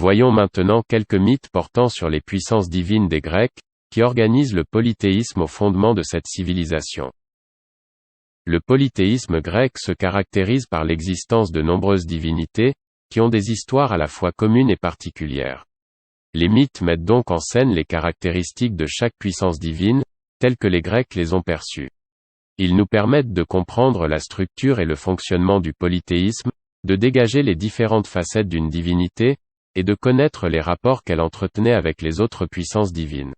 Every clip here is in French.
Voyons maintenant quelques mythes portant sur les puissances divines des Grecs, qui organisent le polythéisme au fondement de cette civilisation. Le polythéisme grec se caractérise par l'existence de nombreuses divinités, qui ont des histoires à la fois communes et particulières. Les mythes mettent donc en scène les caractéristiques de chaque puissance divine, telles que les Grecs les ont perçues. Ils nous permettent de comprendre la structure et le fonctionnement du polythéisme, de dégager les différentes facettes d'une divinité, et de connaître les rapports qu'elle entretenait avec les autres puissances divines.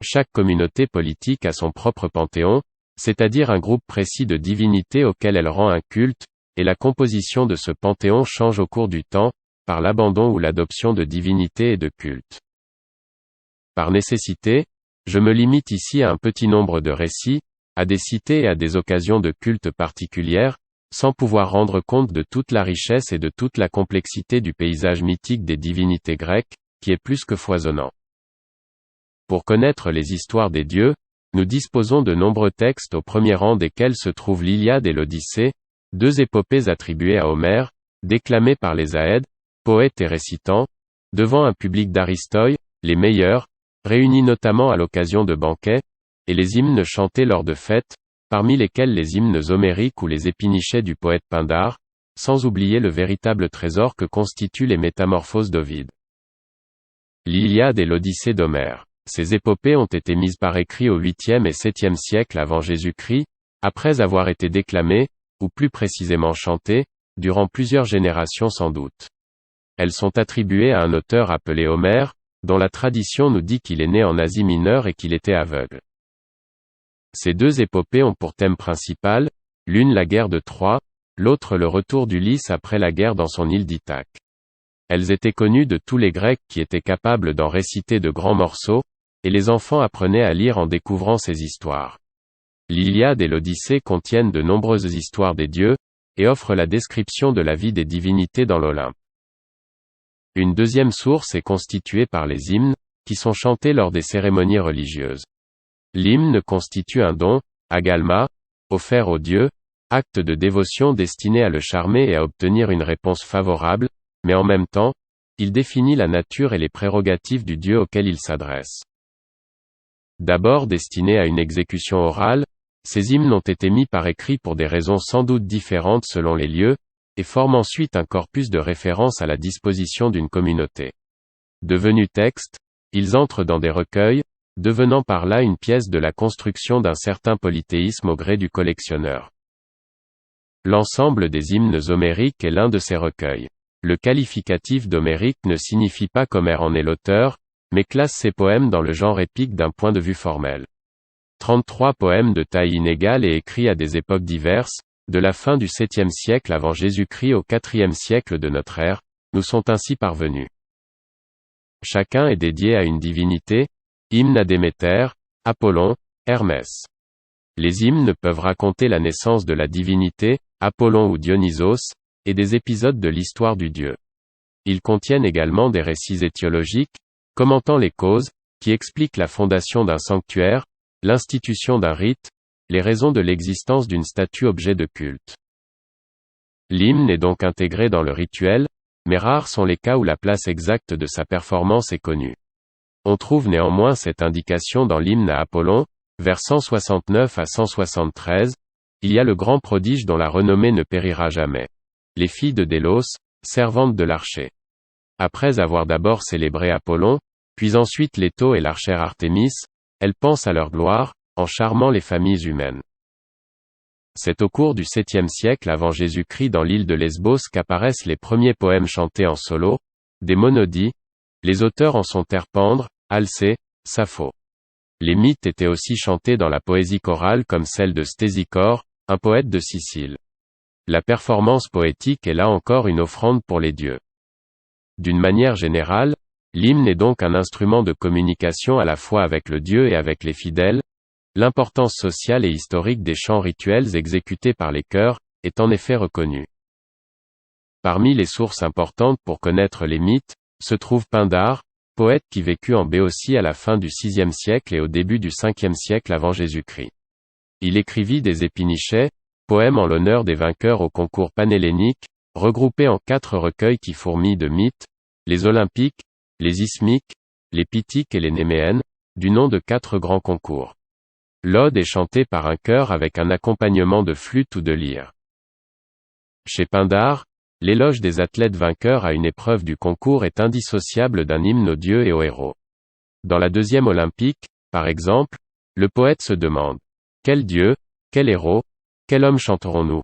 Chaque communauté politique a son propre panthéon, c'est-à-dire un groupe précis de divinités auxquelles elle rend un culte, et la composition de ce panthéon change au cours du temps, par l'abandon ou l'adoption de divinités et de cultes. Par nécessité, je me limite ici à un petit nombre de récits, à des cités et à des occasions de culte particulières, sans pouvoir rendre compte de toute la richesse et de toute la complexité du paysage mythique des divinités grecques, qui est plus que foisonnant. Pour connaître les histoires des dieux, nous disposons de nombreux textes au premier rang desquels se trouvent l'Iliade et l'Odyssée, deux épopées attribuées à Homère, déclamées par les Aèdes, poètes et récitants, devant un public d'Aristoï, les meilleurs, réunis notamment à l'occasion de banquets, et les hymnes chantés lors de fêtes, parmi lesquels les hymnes homériques ou les épinichets du poète Pindare, sans oublier le véritable trésor que constituent les métamorphoses d'Ovide. L'Iliade et l'Odyssée d'Homère. Ces épopées ont été mises par écrit au 8e et 7e siècle avant Jésus-Christ, après avoir été déclamées, ou plus précisément chantées, durant plusieurs générations sans doute. Elles sont attribuées à un auteur appelé Homère, dont la tradition nous dit qu'il est né en Asie mineure et qu'il était aveugle. Ces deux épopées ont pour thème principal, l'une la guerre de Troie, l'autre le retour d'Ulysse après la guerre dans son île d'Ithaque. Elles étaient connues de tous les Grecs qui étaient capables d'en réciter de grands morceaux, et les enfants apprenaient à lire en découvrant ces histoires. L'Iliade et l'Odyssée contiennent de nombreuses histoires des dieux, et offrent la description de la vie des divinités dans l'Olympe. Une deuxième source est constituée par les hymnes, qui sont chantés lors des cérémonies religieuses. L'hymne constitue un don, agalma, offert au Dieu, acte de dévotion destiné à le charmer et à obtenir une réponse favorable, mais en même temps, il définit la nature et les prérogatives du Dieu auquel il s'adresse. D'abord destinés à une exécution orale, ces hymnes ont été mis par écrit pour des raisons sans doute différentes selon les lieux, et forment ensuite un corpus de référence à la disposition d'une communauté. Devenus textes, ils entrent dans des recueils, devenant par là une pièce de la construction d'un certain polythéisme au gré du collectionneur. L'ensemble des hymnes homériques est l'un de ces recueils. Le qualificatif d'homérique ne signifie pas qu'Homère en est l'auteur, mais classe ces poèmes dans le genre épique d'un point de vue formel. 33 poèmes de taille inégale et écrits à des époques diverses, de la fin du 7e siècle avant Jésus-Christ au 4e siècle de notre ère, nous sont ainsi parvenus. Chacun est dédié à une divinité, hymne à Déméter, Apollon, Hermès. Les hymnes peuvent raconter la naissance de la divinité, Apollon ou Dionysos, et des épisodes de l'histoire du dieu. Ils contiennent également des récits étiologiques, commentant les causes, qui expliquent la fondation d'un sanctuaire, l'institution d'un rite, les raisons de l'existence d'une statue objet de culte. L'hymne est donc intégré dans le rituel, mais rares sont les cas où la place exacte de sa performance est connue. On trouve néanmoins cette indication dans l'hymne à Apollon, vers 169 à 173, il y a le grand prodige dont la renommée ne périra jamais. Les filles de Délos, servantes de l'archer. Après avoir d'abord célébré Apollon, puis ensuite Leto et l'archère Artémis, elles pensent à leur gloire, en charmant les familles humaines. C'est au cours du 7e siècle avant Jésus-Christ dans l'île de Lesbos qu'apparaissent les premiers poèmes chantés en solo, des monodies. Les auteurs en sont Terpendre, Alcée, Sappho. Les mythes étaient aussi chantés dans la poésie chorale comme celle de Stésichore, un poète de Sicile. La performance poétique est là encore une offrande pour les dieux. D'une manière générale, l'hymne est donc un instrument de communication à la fois avec le Dieu et avec les fidèles. L'importance sociale et historique des chants rituels exécutés par les chœurs est en effet reconnue. Parmi les sources importantes pour connaître les mythes, se trouve Pindare, poète qui vécut en Béotie à la fin du 6e siècle et au début du 5e siècle avant Jésus-Christ. Il écrivit des épinichets, poèmes en l'honneur des vainqueurs au concours panhellénique, regroupés en 4 recueils qui fourmillent de mythes, les Olympiques, les Isthmiques, les Pythiques et les Néméennes, du nom de 4 grands concours. L'ode est chantée par un chœur avec un accompagnement de flûte ou de lyre. Chez Pindare, l'éloge des athlètes vainqueurs à une épreuve du concours est indissociable d'un hymne aux dieux et aux héros. Dans la deuxième olympique, par exemple, le poète se demande: quel dieu, quel héros, quel homme chanterons-nous?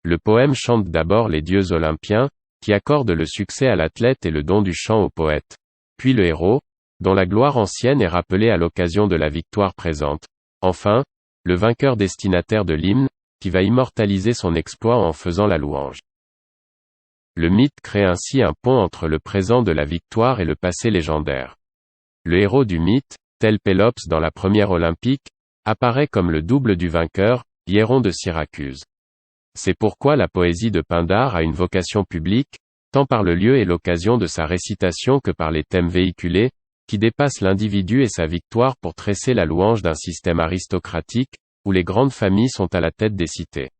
Le poème chante d'abord les dieux olympiens, qui accordent le succès à l'athlète et le don du chant au poète. Puis le héros, dont la gloire ancienne est rappelée à l'occasion de la victoire présente. Enfin, le vainqueur destinataire de l'hymne, qui va immortaliser son exploit en faisant la louange. Le mythe crée ainsi un pont entre le présent de la victoire et le passé légendaire. Le héros du mythe, tel Pélops dans la première olympique, apparaît comme le double du vainqueur, Hiéron de Syracuse. C'est pourquoi la poésie de Pindare a une vocation publique, tant par le lieu et l'occasion de sa récitation que par les thèmes véhiculés, qui dépassent l'individu et sa victoire pour tresser la louange d'un système aristocratique, où les grandes familles sont à la tête des cités.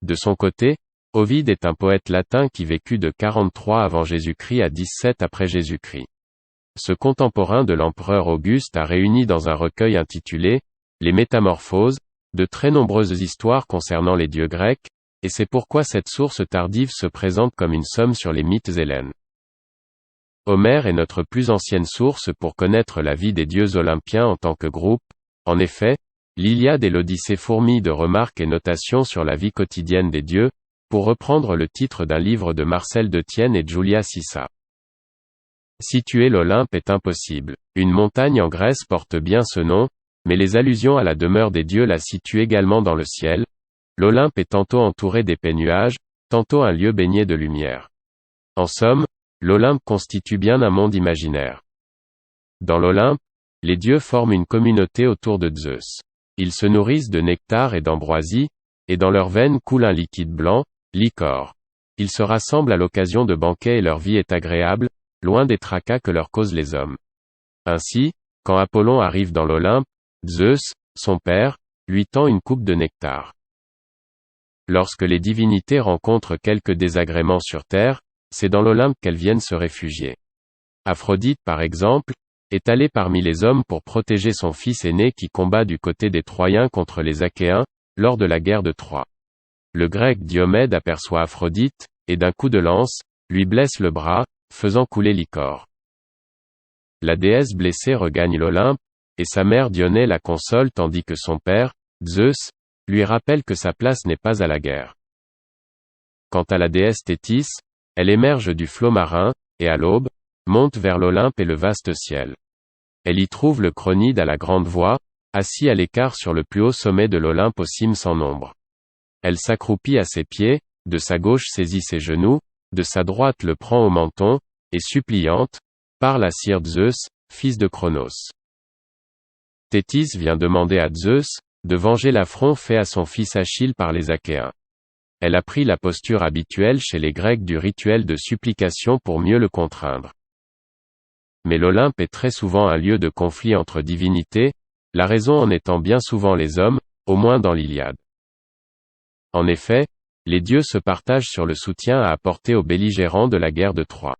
De son côté, Ovide est un poète latin qui vécut de 43 avant Jésus-Christ à 17 après Jésus-Christ. Ce contemporain de l'empereur Auguste a réuni dans un recueil intitulé « Les Métamorphoses » de très nombreuses histoires concernant les dieux grecs, et c'est pourquoi cette source tardive se présente comme une somme sur les mythes hellènes. Homère est notre plus ancienne source pour connaître la vie des dieux olympiens en tant que groupe. En effet, l'Iliade et l'Odyssée fourmillent de remarques et notations sur la vie quotidienne des dieux, pour reprendre le titre d'un livre de Marcel Detienne et Julia Sissa. Situer l'Olympe est impossible. Une montagne en Grèce porte bien ce nom, mais les allusions à la demeure des dieux la situent également dans le ciel. L'Olympe est tantôt entouré d'épais nuages, tantôt un lieu baigné de lumière. En somme, l'Olympe constitue bien un monde imaginaire. Dans l'Olympe, les dieux forment une communauté autour de Zeus. Ils se nourrissent de nectar et d'ambroisie, et dans leurs veines coule un liquide blanc, l'ichor. Ils se rassemblent à l'occasion de banquets et leur vie est agréable, loin des tracas que leur causent les hommes. Ainsi, quand Apollon arrive dans l'Olympe, Zeus, son père, lui tend une coupe de nectar. Lorsque les divinités rencontrent quelques désagréments sur terre, c'est dans l'Olympe qu'elles viennent se réfugier. Aphrodite par exemple, est allée parmi les hommes pour protéger son fils aîné qui combat du côté des Troyens contre les Achéens, lors de la guerre de Troie. Le grec Diomède aperçoit Aphrodite, et d'un coup de lance, lui blesse le bras, faisant couler l'ichor. La déesse blessée regagne l'Olympe, et sa mère Dionée la console tandis que son père, Zeus, lui rappelle que sa place n'est pas à la guerre. Quant à la déesse Thétis, elle émerge du flot marin, et à l'aube, monte vers l'Olympe et le vaste ciel. Elle y trouve le Cronide à la grande voix, assis à l'écart sur le plus haut sommet de l'Olympe aux cimes sans nombre. Elle s'accroupit à ses pieds, de sa gauche saisit ses genoux, de sa droite le prend au menton, et suppliante, parle à sire Zeus, fils de Cronos. Thétis vient demander à Zeus, de venger l'affront fait à son fils Achille par les Achéens. Elle a pris la posture habituelle chez les Grecs du rituel de supplication pour mieux le contraindre. Mais l'Olympe est très souvent un lieu de conflit entre divinités, la raison en étant bien souvent les hommes, au moins dans l'Iliade. En effet, les dieux se partagent sur le soutien à apporter aux belligérants de la guerre de Troie.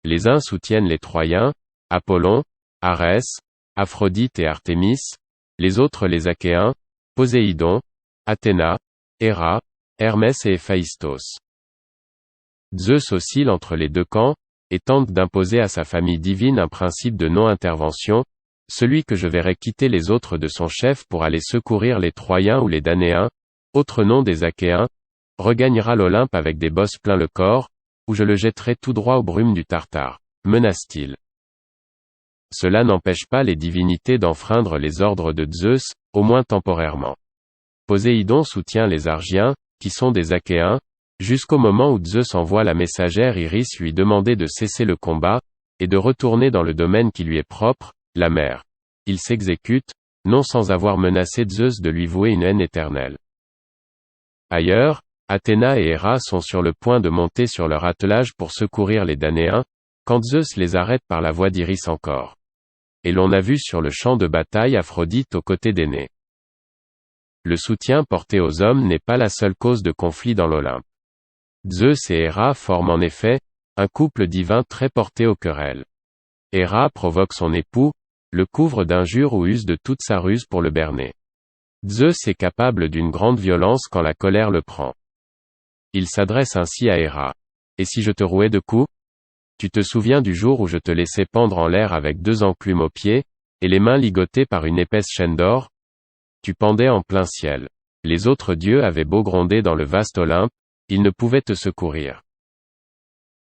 Les uns soutiennent les Troyens, Apollon, Arès, Aphrodite et Artémis, les autres les Achéens, Poséidon, Athéna, Héra, Hermès et Héphaïstos. Zeus oscille entre les deux camps, et tente d'imposer à sa famille divine un principe de non-intervention, celui que je verrai quitter les autres de son chef pour aller secourir les Troyens ou les Danéens, autre nom des Achéens, regagnera l'Olympe avec des bosses plein le corps, ou je le jetterai tout droit aux brumes du Tartare, menace-t-il. Cela n'empêche pas les divinités d'enfreindre les ordres de Zeus, au moins temporairement. Poséidon soutient les Argiens, qui sont des Achéens, jusqu'au moment où Zeus envoie la messagère Iris lui demander de cesser le combat, et de retourner dans le domaine qui lui est propre, la mer. Il s'exécute, non sans avoir menacé Zeus de lui vouer une haine éternelle. Ailleurs, Athéna et Héra sont sur le point de monter sur leur attelage pour secourir les Danéens, quand Zeus les arrête par la voix d'Iris encore. Et l'on a vu sur le champ de bataille Aphrodite aux côtés d'Énée. Le soutien porté aux hommes n'est pas la seule cause de conflit dans l'Olympe. Zeus et Héra forment en effet, un couple divin très porté aux querelles. Héra provoque son époux, le couvre d'injures ou use de toute sa ruse pour le berner. Zeus est capable d'une grande violence quand la colère le prend. Il s'adresse ainsi à Héra. « Et si je te rouais de coups ? Tu te souviens du jour où je te laissais pendre en l'air avec 2 enclumes aux pieds, et les mains ligotées par une épaisse chaîne d'or ? Tu pendais en plein ciel. Les autres dieux avaient beau gronder dans le vaste Olympe, ils ne pouvaient te secourir. »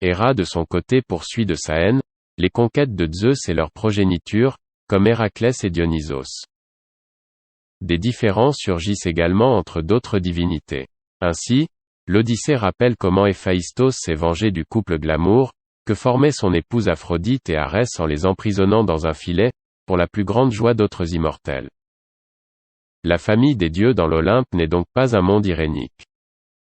Héra de son côté poursuit de sa haine les conquêtes de Zeus et leur progéniture, comme Héraclès et Dionysos. Des différends surgissent également entre d'autres divinités. Ainsi, l'Odyssée rappelle comment Héphaïstos s'est vengé du couple glamour, que formaient son épouse Aphrodite et Arès en les emprisonnant dans un filet, pour la plus grande joie d'autres immortels. La famille des dieux dans l'Olympe n'est donc pas un monde irénique.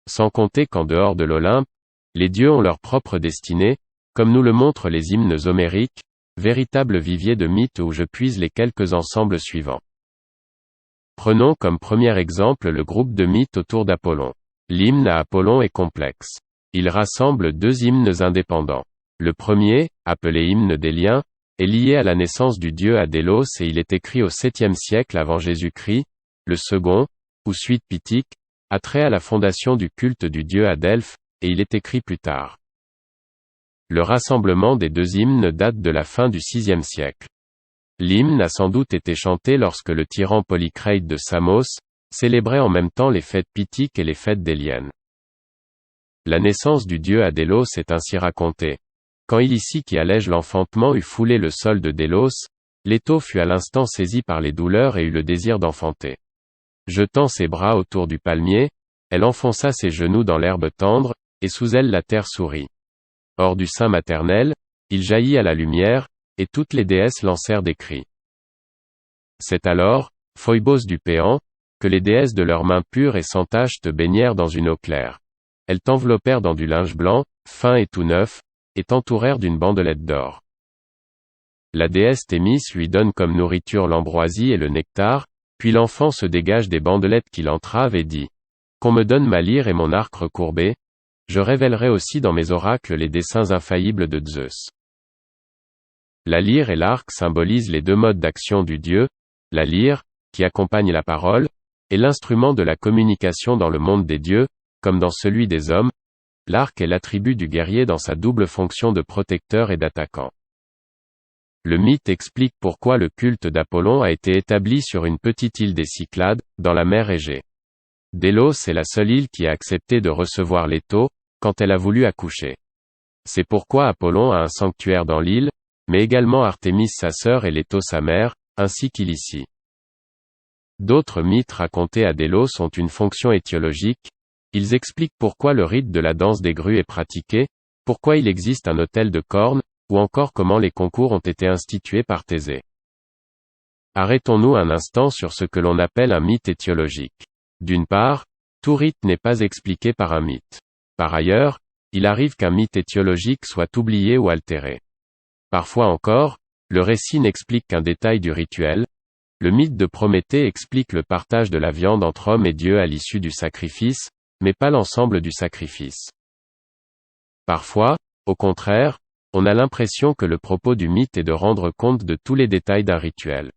Sans compter qu'en dehors de l'Olympe, les dieux ont leur propre destinée, comme nous le montrent les hymnes homériques, véritable vivier de mythes où je puise les quelques ensembles suivants. Prenons comme premier exemple le groupe de mythes autour d'Apollon. L'hymne à Apollon est complexe. Il rassemble 2 hymnes indépendants. Le premier, appelé hymne d'Élien, est lié à la naissance du dieu à Délos et il est écrit au 7e siècle avant Jésus-Christ. Le second, ou suite pythique, a trait à la fondation du culte du dieu à Delphes, et il est écrit plus tard. Le rassemblement des 2 hymnes date de la fin du 6e siècle. L'hymne a sans doute été chanté lorsque le tyran Polycrate de Samos célébrait en même temps les fêtes pythiques et les fêtes déliennes. La naissance du dieu à Délos est ainsi racontée. Quand Illicie qui allège l'enfantement eut foulé le sol de Délos, Léto fut à l'instant saisi par les douleurs et eut le désir d'enfanter. Jetant ses bras autour du palmier, elle enfonça ses genoux dans l'herbe tendre, et sous elle la terre sourit. Hors du sein maternel, il jaillit à la lumière, et toutes les déesses lancèrent des cris. C'est alors, Phoibos du Péant, que les déesses de leurs mains pures et sans tache te baignèrent dans une eau claire. Elles t'enveloppèrent dans du linge blanc, fin et tout neuf, et t'entourèrent d'une bandelette d'or. La déesse Thémis lui donne comme nourriture l'ambroisie et le nectar, puis l'enfant se dégage des bandelettes qui l'entravent et dit « Qu'on me donne ma lyre et mon arc recourbé, je révélerai aussi dans mes oracles les desseins infaillibles de Zeus. » La lyre et l'arc symbolisent les 2 modes d'action du dieu, la lyre, qui accompagne la parole, est l'instrument de la communication dans le monde des dieux, comme dans celui des hommes. L'arc est l'attribut du guerrier dans sa double fonction de protecteur et d'attaquant. Le mythe explique pourquoi le culte d'Apollon a été établi sur une petite île des Cyclades, dans la mer Égée. Délos est la seule île qui a accepté de recevoir Léto, quand elle a voulu accoucher. C'est pourquoi Apollon a un sanctuaire dans l'île, mais également Artémis sa sœur et Léto sa mère, ainsi qu'Illicie. D'autres mythes racontés à Délos ont une fonction étiologique. Ils expliquent pourquoi le rite de la danse des grues est pratiqué, pourquoi il existe un autel de cornes, ou encore comment les concours ont été institués par Thésée. Arrêtons-nous un instant sur ce que l'on appelle un mythe étiologique. D'une part, tout rite n'est pas expliqué par un mythe. Par ailleurs, il arrive qu'un mythe étiologique soit oublié ou altéré. Parfois encore, le récit n'explique qu'un détail du rituel. Le mythe de Prométhée explique le partage de la viande entre hommes et dieux à l'issue du sacrifice, mais pas l'ensemble du sacrifice. Parfois, au contraire, on a l'impression que le propos du mythe est de rendre compte de tous les détails d'un rituel.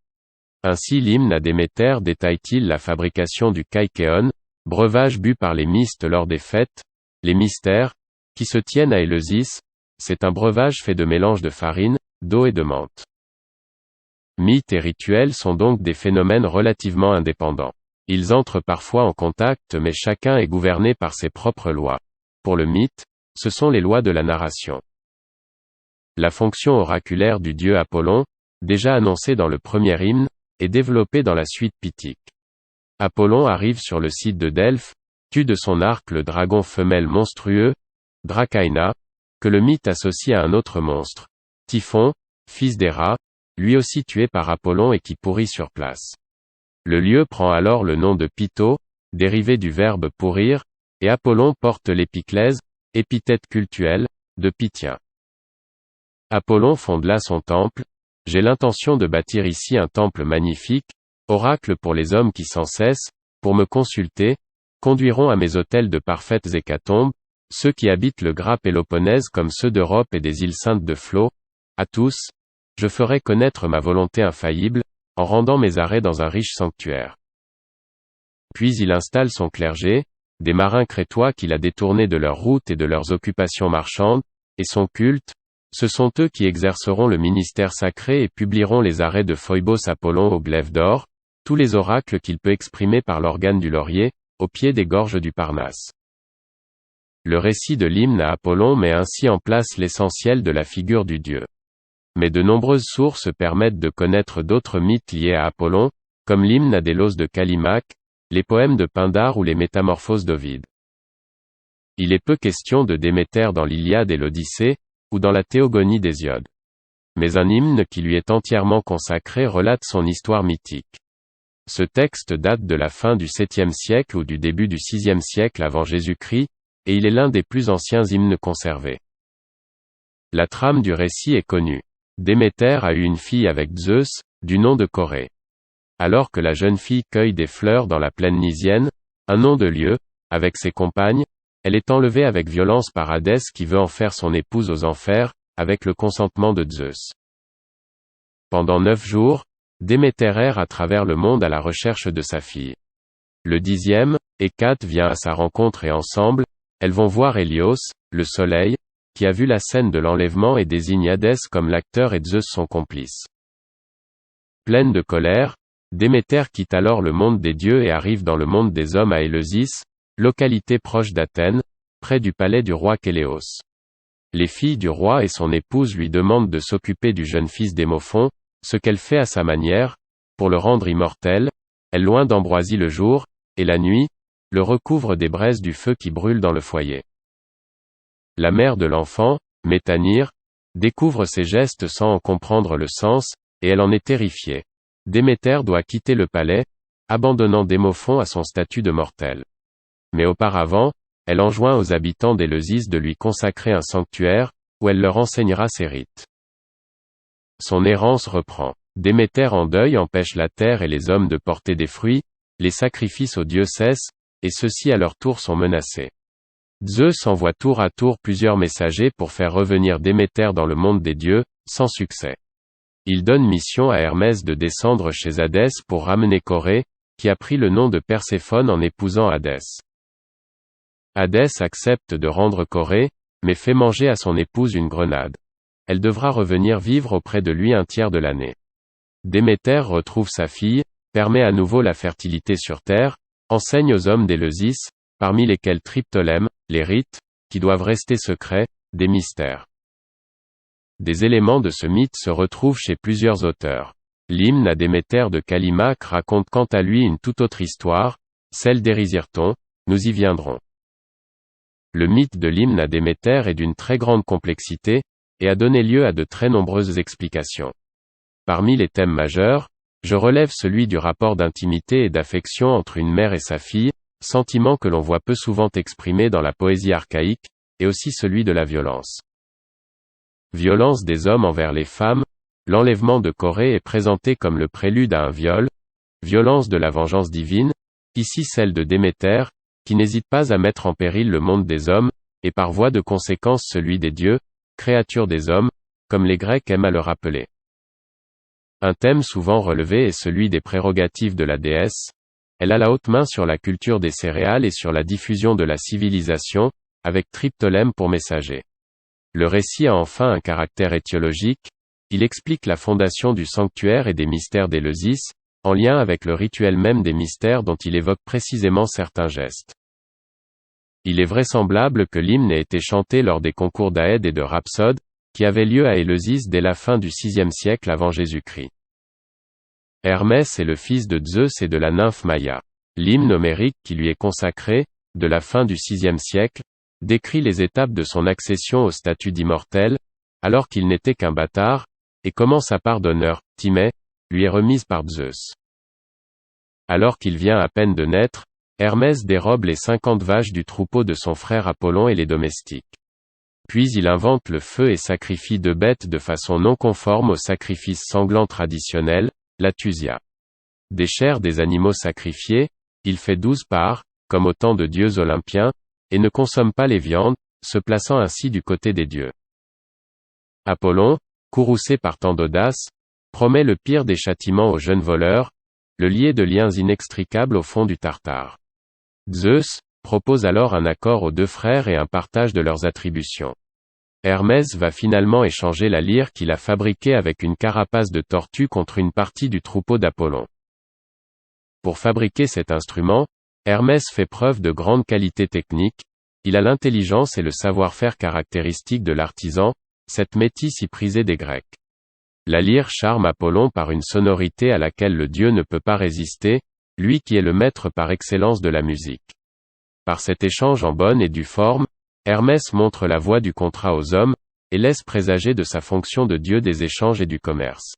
Ainsi l'hymne à Déméter détaille-t-il la fabrication du kaikéon, breuvage bu par les mystes lors des fêtes, les mystères, qui se tiennent à Éleusis, c'est un breuvage fait de mélange de farine, d'eau et de menthe. Mythes et rituels sont donc des phénomènes relativement indépendants. Ils entrent parfois en contact mais chacun est gouverné par ses propres lois. Pour le mythe, ce sont les lois de la narration. La fonction oraculaire du dieu Apollon, déjà annoncée dans le premier hymne, est développée dans la suite pythique. Apollon arrive sur le site de Delphes, tue de son arc le dragon femelle monstrueux, Dracaena, que le mythe associe à un autre monstre, Typhon, fils d'Héra, lui aussi tué par Apollon et qui pourrit sur place. Le lieu prend alors le nom de Pytho, dérivé du verbe pourrir, et Apollon porte l'épiclèse, épithète cultuelle, de Pythien. Apollon fonde là son temple. J'ai l'intention de bâtir ici un temple magnifique, oracle pour les hommes qui sans cesse, pour me consulter, conduiront à mes autels de parfaites hécatombes, ceux qui habitent le Gras Péloponnèse comme ceux d'Europe et des îles Saintes de Phlo, à tous, je ferai connaître ma volonté infaillible, en rendant mes arrêts dans un riche sanctuaire. Puis il installe son clergé, des marins crétois qu'il a détournés de leur route et de leurs occupations marchandes, et son culte, ce sont eux qui exerceront le ministère sacré et publieront les arrêts de Phoibos Apollon au glaive d'or, tous les oracles qu'il peut exprimer par l'organe du laurier, au pied des gorges du Parnasse. Le récit de l'hymne à Apollon met ainsi en place l'essentiel de la figure du dieu. Mais de nombreuses sources permettent de connaître d'autres mythes liés à Apollon, comme l'hymne à Délos de Callimaque, les poèmes de Pindare ou les métamorphoses d'Ovide. Il est peu question de Déméter dans l'Iliade et l'Odyssée, ou dans la Théogonie d'Hésiode. Mais un hymne qui lui est entièrement consacré relate son histoire mythique. Ce texte date de la fin du 7e siècle ou du début du 6e siècle avant Jésus-Christ, et il est l'un des plus anciens hymnes conservés. La trame du récit est connue. Déméter a eu une fille avec Zeus, du nom de Corée. Alors que la jeune fille cueille des fleurs dans la plaine Nysienne, un nom de lieu, avec ses compagnes, elle est enlevée avec violence par Hadès qui veut en faire son épouse aux enfers, avec le consentement de Zeus. Pendant 9 jours, Déméter erre à travers le monde à la recherche de sa fille. Le 10e, Hécate vient à sa rencontre et ensemble, elles vont voir Hélios, le soleil, qui a vu la scène de l'enlèvement et désigne Hadès comme l'acteur et Zeus son complice. Pleine de colère, Déméter quitte alors le monde des dieux et arrive dans le monde des hommes à Éleusis, localité proche d'Athènes, près du palais du roi Kéléos. Les filles du roi et son épouse lui demandent de s'occuper du jeune fils d'Hémophon, ce qu'elle fait à sa manière, pour le rendre immortel, elle loin d'ambroisie le jour, et la nuit, le recouvre des braises du feu qui brûle dans le foyer. La mère de l'enfant, Métanire, découvre ces gestes sans en comprendre le sens, et elle en est terrifiée. Déméter doit quitter le palais, abandonnant Démophon à son statut de mortel. Mais auparavant, elle enjoint aux habitants d'Éleusis de lui consacrer un sanctuaire, où elle leur enseignera ses rites. Son errance reprend. Déméter en deuil empêche la terre et les hommes de porter des fruits, les sacrifices aux dieux cessent, et ceux-ci à leur tour sont menacés. Zeus envoie tour à tour plusieurs messagers pour faire revenir Déméter dans le monde des dieux, sans succès. Il donne mission à Hermès de descendre chez Hadès pour ramener Corée, qui a pris le nom de Perséphone en épousant Hadès. Hadès accepte de rendre Corée, mais fait manger à son épouse une grenade. Elle devra revenir vivre auprès de lui un tiers de l'année. Déméter retrouve sa fille, permet à nouveau la fertilité sur terre, enseigne aux hommes d'Éleusis, parmi lesquels Triptolème, les rites, qui doivent rester secrets, des mystères. Des éléments de ce mythe se retrouvent chez plusieurs auteurs. L'hymne à Déméter de Callimaque raconte quant à lui une toute autre histoire, celle d'Érisirton, nous y viendrons. Le mythe de l'hymne à Déméter est d'une très grande complexité, et a donné lieu à de très nombreuses explications. Parmi les thèmes majeurs, je relève celui du rapport d'intimité et d'affection entre une mère et sa fille, sentiment que l'on voit peu souvent exprimé dans la poésie archaïque, et aussi celui de la violence. Violence des hommes envers les femmes, l'enlèvement de Corée est présenté comme le prélude à un viol, violence de la vengeance divine, ici celle de Déméter, qui n'hésite pas à mettre en péril le monde des hommes, et par voie de conséquence celui des dieux, créatures des hommes, comme les Grecs aiment à le rappeler. Un thème souvent relevé est celui des prérogatives de la déesse. Elle a la haute main sur la culture des céréales et sur la diffusion de la civilisation, avec Triptolème pour messager. Le récit a enfin un caractère étiologique, il explique la fondation du sanctuaire et des mystères d'Éleusis, en lien avec le rituel même des mystères dont il évoque précisément certains gestes. Il est vraisemblable que l'hymne ait été chanté lors des concours d'Aède et de Rhapsode, qui avaient lieu à Éleusis dès la fin du 6e siècle avant Jésus-Christ. Hermès est le fils de Zeus et de la nymphe Maïa. L'hymne homérique qui lui est consacré, de la fin du 6e siècle, décrit les étapes de son accession au statut d'immortel, alors qu'il n'était qu'un bâtard, et comment sa part d'honneur, Timée, lui est remise par Zeus. Alors qu'il vient à peine de naître, Hermès dérobe les 50 vaches du troupeau de son frère Apollon et les domestique. Puis il invente le feu et sacrifie 2 bêtes de façon non conforme au sacrifice sanglant traditionnel, la tusia. Des chairs des animaux sacrifiés, il fait 12 parts, comme au temps de dieux olympiens, et ne consomme pas les viandes, se plaçant ainsi du côté des dieux. Apollon, courroucé par tant d'audace, promet le pire des châtiments au jeune voleur, le lier de liens inextricables au fond du Tartare. Zeus propose alors un accord aux deux frères et un partage de leurs attributions. Hermès va finalement échanger la lyre qu'il a fabriquée avec une carapace de tortue contre une partie du troupeau d'Apollon. Pour fabriquer cet instrument, Hermès fait preuve de grande qualité technique, il a l'intelligence et le savoir-faire caractéristique de l'artisan, cette métis si prisée des Grecs. La lyre charme Apollon par une sonorité à laquelle le dieu ne peut pas résister, lui qui est le maître par excellence de la musique. Par cet échange en bonne et due forme, Hermès montre la voie du contrat aux hommes, et laisse présager de sa fonction de dieu des échanges et du commerce.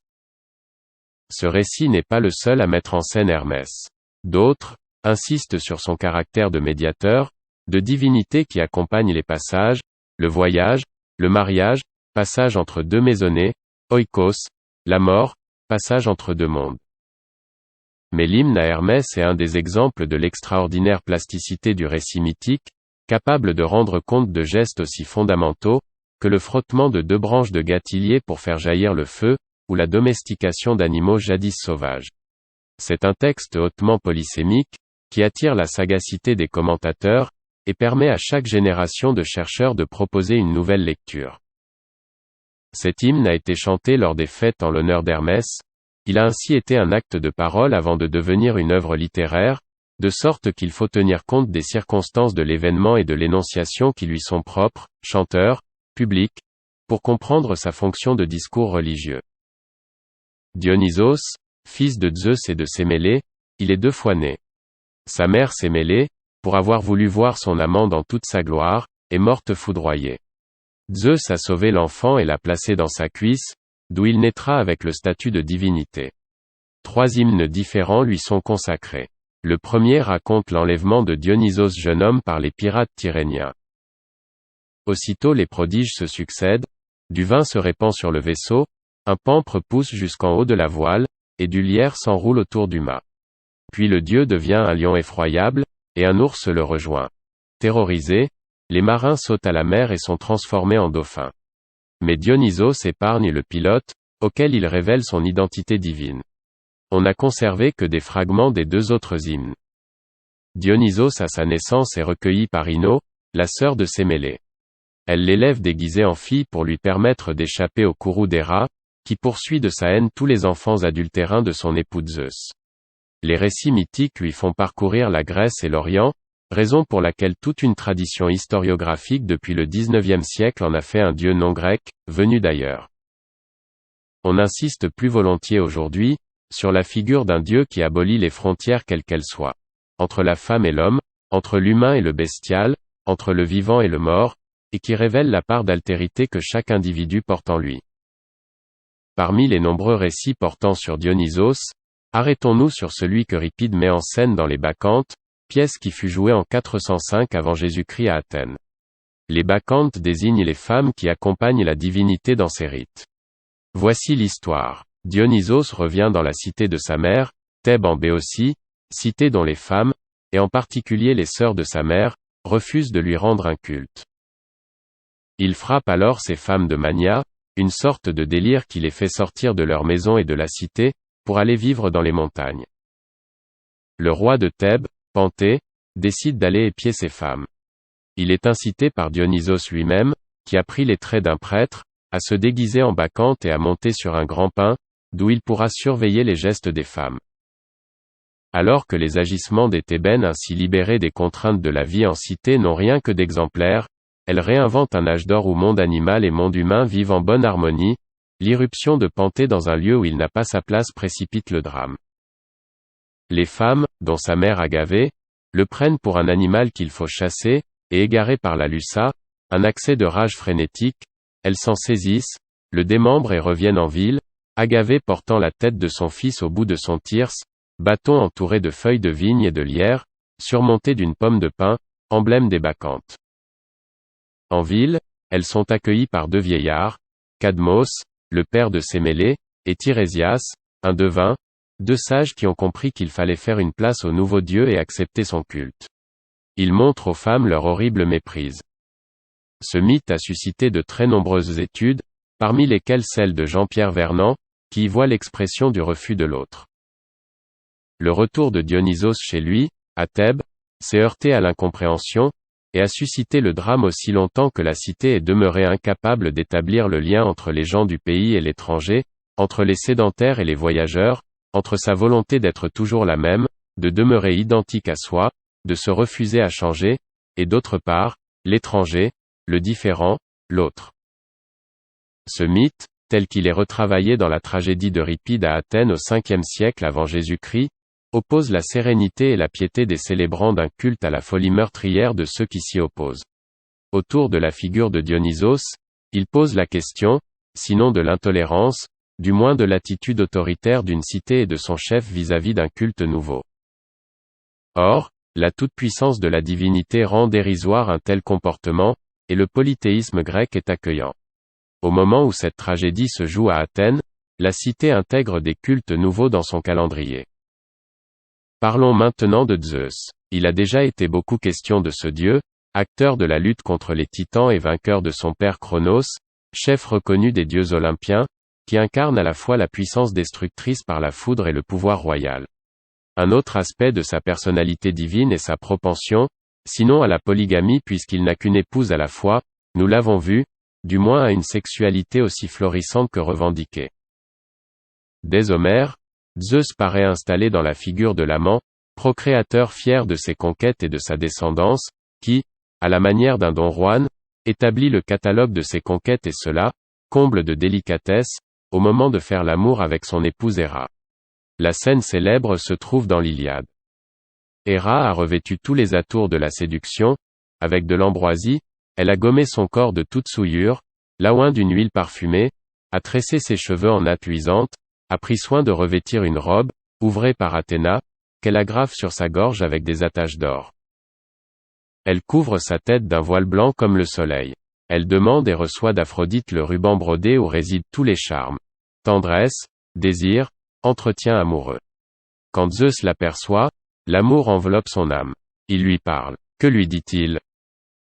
Ce récit n'est pas le seul à mettre en scène Hermès. D'autres insistent sur son caractère de médiateur, de divinité qui accompagne les passages, le voyage, le mariage, passage entre deux maisonnées, oikos, la mort, passage entre deux mondes. Mais l'hymne à Hermès est un des exemples de l'extraordinaire plasticité du récit mythique, capable de rendre compte de gestes aussi fondamentaux, que le frottement de deux branches de gâtillier pour faire jaillir le feu, ou la domestication d'animaux jadis sauvages. C'est un texte hautement polysémique, qui attire la sagacité des commentateurs, et permet à chaque génération de chercheurs de proposer une nouvelle lecture. Cet hymne a été chanté lors des fêtes en l'honneur d'Hermès, il a ainsi été un acte de parole avant de devenir une œuvre littéraire, de sorte qu'il faut tenir compte des circonstances de l'événement et de l'énonciation qui lui sont propres, chanteur, public, pour comprendre sa fonction de discours religieux. Dionysos, fils de Zeus et de Sémélé, il est deux fois né. Sa mère Sémélé, pour avoir voulu voir son amant dans toute sa gloire, est morte foudroyée. Zeus a sauvé l'enfant et l'a placé dans sa cuisse, d'où il naîtra avec le statut de divinité. 3 hymnes différents lui sont consacrés. Le premier raconte l'enlèvement de Dionysos jeune homme par les pirates Tyrrhéniens. Aussitôt les prodiges se succèdent, du vin se répand sur le vaisseau, un pampre pousse jusqu'en haut de la voile, et du lierre s'enroule autour du mât. Puis le dieu devient un lion effroyable, et un ours le rejoint. Terrorisés, les marins sautent à la mer et sont transformés en dauphins. Mais Dionysos épargne le pilote, auquel il révèle son identité divine. On n'a conservé que des fragments des 2 autres hymnes. Dionysos à sa naissance est recueilli par Ino, la sœur de Sémélé. Elle l'élève déguisé en fille pour lui permettre d'échapper au courroux des rats, qui poursuit de sa haine tous les enfants adultérins de son époux Zeus. Les récits mythiques lui font parcourir la Grèce et l'Orient, raison pour laquelle toute une tradition historiographique depuis le XIXe siècle en a fait un dieu non grec, venu d'ailleurs. On insiste plus volontiers aujourd'hui, sur la figure d'un dieu qui abolit les frontières quelles qu'elles soient. Entre la femme et l'homme, entre l'humain et le bestial, entre le vivant et le mort, et qui révèle la part d'altérité que chaque individu porte en lui. Parmi les nombreux récits portant sur Dionysos, arrêtons-nous sur celui qu'Euripide met en scène dans les Bacchantes, pièce qui fut jouée en 405 avant Jésus-Christ à Athènes. Les Bacchantes désignent les femmes qui accompagnent la divinité dans ses rites. Voici l'histoire. Dionysos revient dans la cité de sa mère, Thèbes en Béotie, cité dont les femmes, et en particulier les sœurs de sa mère, refusent de lui rendre un culte. Il frappe alors ces femmes de mania, une sorte de délire qui les fait sortir de leur maison et de la cité, pour aller vivre dans les montagnes. Le roi de Thèbes, Panthée, décide d'aller épier ces femmes. Il est incité par Dionysos lui-même, qui a pris les traits d'un prêtre, à se déguiser en bacchante et à monter sur un grand pin, d'où il pourra surveiller les gestes des femmes. Alors que les agissements des Thébaines ainsi libérées des contraintes de la vie en cité n'ont rien que d'exemplaires, elle réinvente un âge d'or où monde animal et monde humain vivent en bonne harmonie, l'irruption de Panthée dans un lieu où il n'a pas sa place précipite le drame. Les femmes, dont sa mère Agavée, le prennent pour un animal qu'il faut chasser, et égarées par la lussa, un accès de rage frénétique, elles s'en saisissent, le démembrent et reviennent en ville, Agavée portant la tête de son fils au bout de son thyrse, bâton entouré de feuilles de vigne et de lierre, surmonté d'une pomme de pin, emblème des Bacchantes. En ville, elles sont accueillies par 2 vieillards, Cadmos, le père de Sémélé, et Tirésias, un devin, 2 sages qui ont compris qu'il fallait faire une place au nouveau dieu et accepter son culte. il montre aux femmes leur horrible méprise. Ce mythe a suscité de très nombreuses études, parmi lesquelles celle de Jean-Pierre Vernant, qui y voit l'expression du refus de l'autre. Le retour de Dionysos chez lui, à Thèbes, s'est heurté à l'incompréhension, et a suscité le drame aussi longtemps que la cité est demeurée incapable d'établir le lien entre les gens du pays et l'étranger, entre les sédentaires et les voyageurs, entre sa volonté d'être toujours la même, de demeurer identique à soi, de se refuser à changer, et d'autre part, l'étranger, le différent, l'autre. Ce mythe, tel qu'il est retravaillé dans la tragédie d'Euripide à Athènes au 5e siècle avant Jésus-Christ, oppose la sérénité et la piété des célébrants d'un culte à la folie meurtrière de ceux qui s'y opposent. Autour de la figure de Dionysos, il pose la question, sinon de l'intolérance, du moins de l'attitude autoritaire d'une cité et de son chef vis-à-vis d'un culte nouveau. Or, la toute-puissance de la divinité rend dérisoire un tel comportement, et le polythéisme grec est accueillant. Au moment où cette tragédie se joue à Athènes, la cité intègre des cultes nouveaux dans son calendrier. Parlons maintenant de Zeus. Il a déjà été beaucoup question de ce dieu, acteur de la lutte contre les titans et vainqueur de son père Cronos, chef reconnu des dieux olympiens, qui incarne à la fois la puissance destructrice par la foudre et le pouvoir royal. Un autre aspect de sa personnalité divine est sa propension, sinon à la polygamie puisqu'il n'a qu'une épouse à la fois, nous l'avons vu, du moins à une sexualité aussi florissante que revendiquée. Dès Homère, Zeus paraît installé dans la figure de l'amant, procréateur fier de ses conquêtes et de sa descendance, qui, à la manière d'un Don Juan, établit le catalogue de ses conquêtes et cela, comble de délicatesse, au moment de faire l'amour avec son épouse Héra. La scène célèbre se trouve dans l'Iliade. Héra a revêtu tous les atours de la séduction, avec de l'ambroisie, elle a gommé son corps de toute souillure, l'a oint d'une huile parfumée, a tressé ses cheveux en natte luisante, a pris soin de revêtir une robe, ouvrée par Athéna, qu'elle agrafe sur sa gorge avec des attaches d'or. Elle couvre sa tête d'un voile blanc comme le soleil. Elle demande et reçoit d'Aphrodite le ruban brodé où résident tous les charmes. Tendresse, désir, entretien amoureux. Quand Zeus l'aperçoit, l'amour enveloppe son âme. Il lui parle. Que lui dit-il?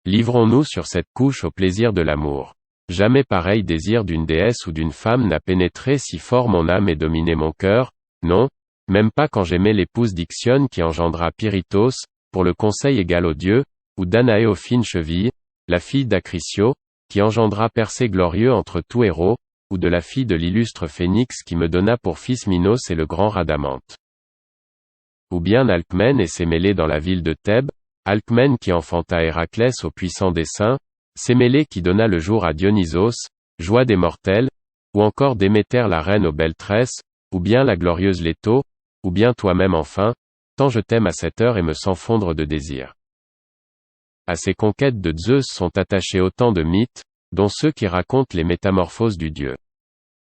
Livrons-nous sur cette couche au plaisir de l'amour. Jamais pareil désir d'une déesse ou d'une femme n'a pénétré si fort mon âme et dominé mon cœur, non, même pas quand j'aimais l'épouse d'Ixion qui engendra Pirithos, pour le conseil égal aux dieux, ou Danaé aux fines chevilles, la fille d'Acrisios, qui engendra Persée glorieux entre tous héros, ou de la fille de l'illustre Phénix qui me donna pour fils Minos et le grand Rhadamante. Ou bien Alcmène et ses mêlées dans la ville de Thèbes, Alcmène qui enfanta Héraclès au puissant dessein, Sémélé qui donna le jour à Dionysos, joie des mortels, ou encore Déméter la reine aux belles tresses, ou bien la glorieuse Léto, ou bien toi-même enfin, tant je t'aime à cette heure et me sens fondre de désir. À ces conquêtes de Zeus sont attachés autant de mythes, dont ceux qui racontent les métamorphoses du dieu.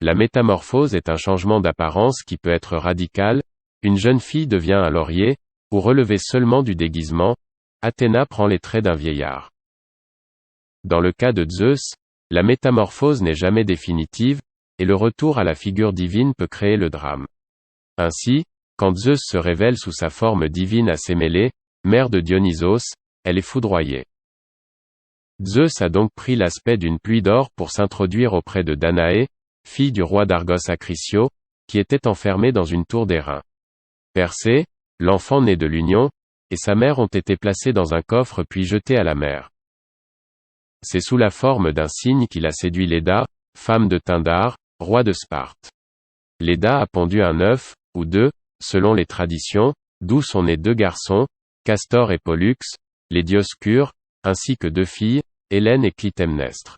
La métamorphose est un changement d'apparence qui peut être radical, une jeune fille devient un laurier, ou relevée seulement du déguisement, Athéna prend les traits d'un vieillard. Dans le cas de Zeus, la métamorphose n'est jamais définitive, et le retour à la figure divine peut créer le drame. Ainsi, quand Zeus se révèle sous sa forme divine à Sémélé, mère de Dionysos, elle est foudroyée. Zeus a donc pris l'aspect d'une pluie d'or pour s'introduire auprès de Danaé, fille du roi d'Argos Acrisios, qui était enfermée dans une tour d'airain. Persée, l'enfant né de l'union, et sa mère ont été placés dans un coffre puis jetés à la mer. C'est sous la forme d'un cygne qu'il a séduit Léda, femme de Tyndare, roi de Sparte. Léda a pondu un œuf, ou deux, selon les traditions, d'où sont nés deux garçons, Castor et Pollux, les Dioscures, ainsi que deux filles, Hélène et Clytemnestre.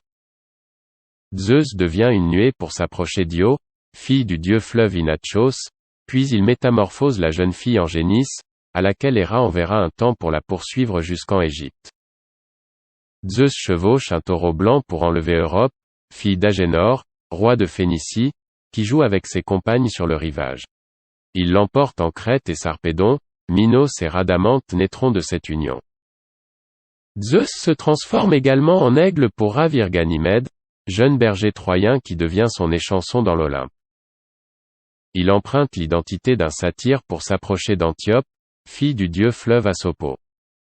Zeus devient une nuée pour s'approcher d'Io, fille du dieu fleuve Inachos, puis il métamorphose la jeune fille en génisse, à laquelle Héra enverra un temps pour la poursuivre jusqu'en Égypte. Zeus chevauche un taureau blanc pour enlever Europe, fille d'Agénor, roi de Phénicie, qui joue avec ses compagnes sur le rivage. Il l'emporte en Crète et Sarpédon, Minos et Rhadamante naîtront de cette union. Zeus se transforme également en aigle pour ravir Ganymède, jeune berger troyen qui devient son échanson dans l'Olympe. Il emprunte l'identité d'un satyre pour s'approcher d'Antiope, fille du dieu fleuve Assopo.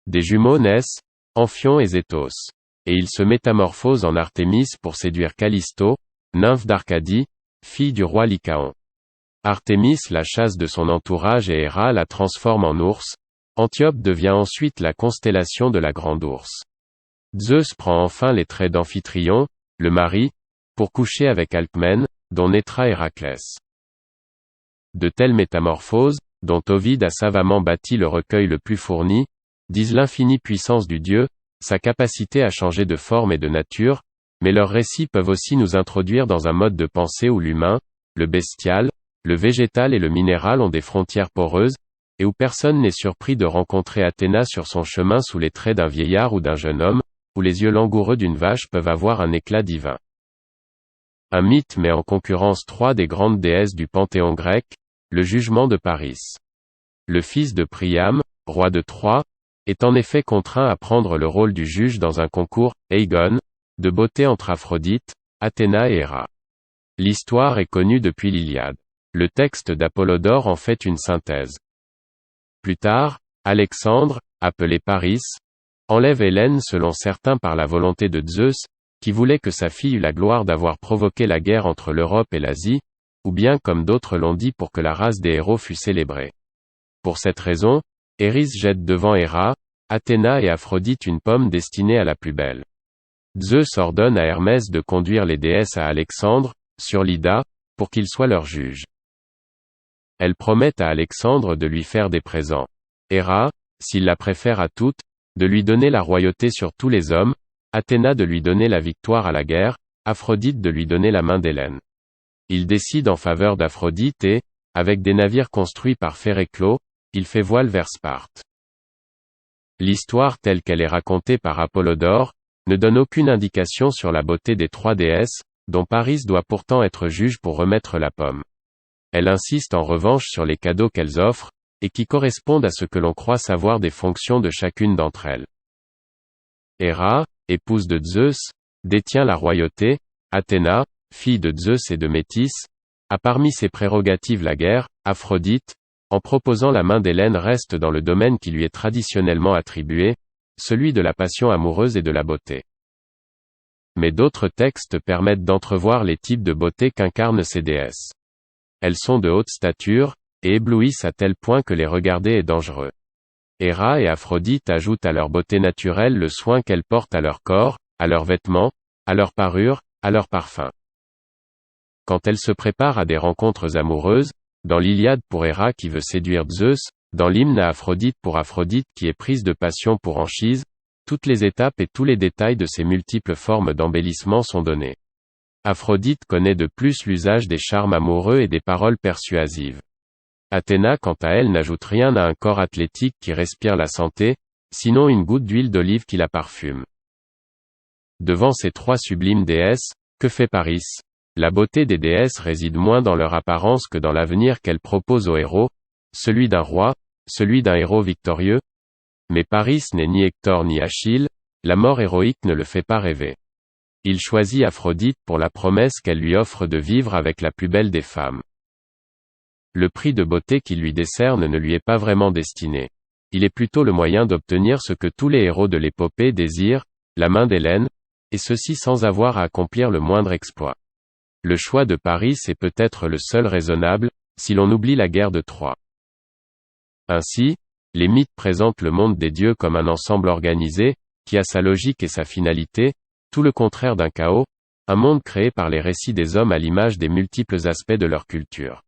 Des jumeaux naissent, Amphion et Zétos. Et ils se métamorphosent en Artémis pour séduire Callisto, nymphe d'Arcadie, fille du roi Lycaon. Artémis la chasse de son entourage et Héra la transforme en ours. Antiope devient ensuite la constellation de la Grande Ourse. Zeus prend enfin les traits d'Amphitryon, le mari, pour coucher avec Alcmène, dont naîtra Héraclès. De telles métamorphoses, dont Ovide a savamment bâti le recueil le plus fourni, disent l'infinie puissance du dieu, sa capacité à changer de forme et de nature, mais leurs récits peuvent aussi nous introduire dans un mode de pensée où l'humain, le bestial, le végétal et le minéral ont des frontières poreuses, et où personne n'est surpris de rencontrer Athéna sur son chemin sous les traits d'un vieillard ou d'un jeune homme, où les yeux langoureux d'une vache peuvent avoir un éclat divin. Un mythe met en concurrence trois des grandes déesses du panthéon grec, le jugement de Paris. Le fils de Priam, roi de Troie, est en effet contraint à prendre le rôle du juge dans un concours, Eigon, de beauté entre Aphrodite, Athéna et Héra. L'histoire est connue depuis l'Iliade. Le texte d'Apollodore en fait une synthèse. Plus tard, Alexandre, appelé Paris, enlève Hélène selon certains par la volonté de Zeus, qui voulait que sa fille eût la gloire d'avoir provoqué la guerre entre l'Europe et l'Asie, ou bien comme d'autres l'ont dit pour que la race des héros fût célébrée. Pour cette raison, Éris jette devant Héra, Athéna et Aphrodite une pomme destinée à la plus belle. Zeus ordonne à Hermès de conduire les déesses à Alexandre, sur l'Ida, pour qu'il soit leur juge. Elles promettent à Alexandre de lui faire des présents. Héra, s'il la préfère à toutes, de lui donner la royauté sur tous les hommes, Athéna de lui donner la victoire à la guerre, Aphrodite de lui donner la main d'Hélène. Il décide en faveur d'Aphrodite et, avec des navires construits par Phéréclos, il fait voile vers Sparte. L'histoire telle qu'elle est racontée par Apollodore, ne donne aucune indication sur la beauté des trois déesses, dont Paris doit pourtant être juge pour remettre la pomme. Elle insiste en revanche sur les cadeaux qu'elles offrent, et qui correspondent à ce que l'on croit savoir des fonctions de chacune d'entre elles. Héra, épouse de Zeus, détient la royauté. Athéna, fille de Zeus et de Métis, a parmi ses prérogatives la guerre. Aphrodite, en proposant la main d'Hélène, reste dans le domaine qui lui est traditionnellement attribué, celui de la passion amoureuse et de la beauté. Mais d'autres textes permettent d'entrevoir les types de beauté qu'incarnent ces déesses. Elles sont de haute stature, et éblouissent à tel point que les regarder est dangereux. Héra et Aphrodite ajoutent à leur beauté naturelle le soin qu'elles portent à leur corps, à leurs vêtements, à leur parure, à leur parfum. Quand elles se préparent à des rencontres amoureuses, dans l'Iliade pour Héra qui veut séduire Zeus, dans l'hymne à Aphrodite pour Aphrodite qui est prise de passion pour Anchise, toutes les étapes et tous les détails de ces multiples formes d'embellissement sont donnés. Aphrodite connaît de plus l'usage des charmes amoureux et des paroles persuasives. Athéna quant à elle n'ajoute rien à un corps athlétique qui respire la santé, sinon une goutte d'huile d'olive qui la parfume. Devant ces trois sublimes déesses, que fait Paris? La beauté des déesses réside moins dans leur apparence que dans l'avenir qu'elles proposent aux héros, celui d'un roi, celui d'un héros victorieux. Mais Paris n'est ni Hector ni Achille, la mort héroïque ne le fait pas rêver. Il choisit Aphrodite pour la promesse qu'elle lui offre de vivre avec la plus belle des femmes. Le prix de beauté qu'il lui décerne ne lui est pas vraiment destiné. Il est plutôt le moyen d'obtenir ce que tous les héros de l'épopée désirent, la main d'Hélène, et ceci sans avoir à accomplir le moindre exploit. Le choix de Paris est peut-être le seul raisonnable, si l'on oublie la guerre de Troie. Ainsi, les mythes présentent le monde des dieux comme un ensemble organisé, qui a sa logique et sa finalité, tout le contraire d'un chaos, un monde créé par les récits des hommes à l'image des multiples aspects de leur culture.